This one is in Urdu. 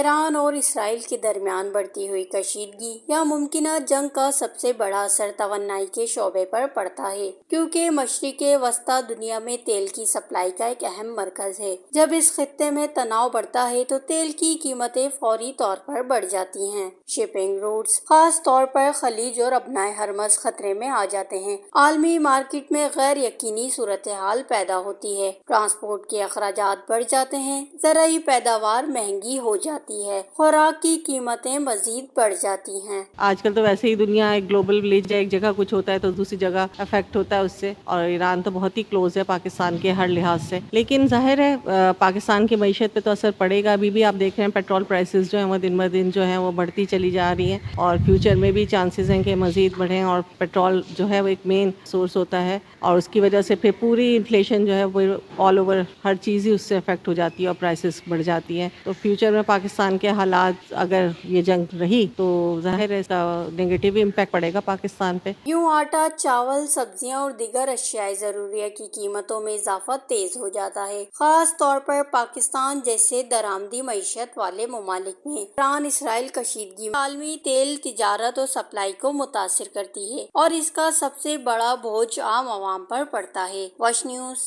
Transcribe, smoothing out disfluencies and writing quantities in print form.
ایران اور اسرائیل کے درمیان بڑھتی ہوئی کشیدگی یا ممکنہ جنگ کا سب سے بڑا اثر توانائی کے شعبے پر پڑتا ہے، کیونکہ مشرق وسطی دنیا میں تیل کی سپلائی کا ایک اہم مرکز ہے۔ جب اس خطے میں تناؤ بڑھتا ہے تو تیل کی قیمتیں فوری طور پر بڑھ جاتی ہیں۔ شپنگ روٹس، خاص طور پر خلیج اور ابنائے ہرمز، خطرے میں آ جاتے ہیں۔ عالمی مارکیٹ میں غیر یقینی صورتحال پیدا ہوتی ہے، ٹرانسپورٹ کے اخراجات بڑھ جاتے ہیں، زرعی پیداوار مہنگی ہو جاتی ہے، خوراک کی قیمتیں مزید بڑھ جاتی ہیں۔ آج کل تو ویسے ہی دنیا ایک گلوبل ولیج ہے، ایک جگہ کچھ ہوتا ہے تو دوسری جگہ افیکٹ ہوتا ہے اس سے، اور ایران تو بہت ہی کلوز ہے پاکستان کے ہر لحاظ سے، لیکن ظاہر ہے پاکستان کی معیشت پہ تو اثر پڑے گا۔ ابھی بھی آپ دیکھ رہے ہیں پیٹرول پرائسز جو ہیں وہ دن بدن جو ہیں وہ بڑھتی چلی جا رہی ہیں، اور فیوچر میں بھی چانسز ہیں کہ مزید بڑھیں، اور پیٹرول جو ہے وہ ایک مین سورس ہوتا ہے، اور اس کی وجہ سے پھر پوری انفلیشن جو ہے وہ آل اوور ہر چیز ہی اس سے افیکٹ ہو جاتی ہے اور پرائسز بڑھ جاتی ہیں۔ تو فیوچر میں پاکستان کے حالات اگر یہ جنگ رہی تو ظاہر ہے اس کا نیگیٹو امپیکٹ پڑے گا پاکستان پہ۔ یوں آٹا، چاول، سبزیاں اور دیگر اشیاء ضروریہ کی قیمتوں میں اضافہ تیز ہو جاتا ہے، خاص طور پر پاکستان جیسے درآمدی معیشت والے ممالک میں۔ ایران اسرائیل کشیدگی عالمی تیل تجارت اور سپلائی کو متاثر کرتی ہے، اور اس کا سب سے بڑا بوجھ عام عوام پر پڑتا ہے۔ Wash news.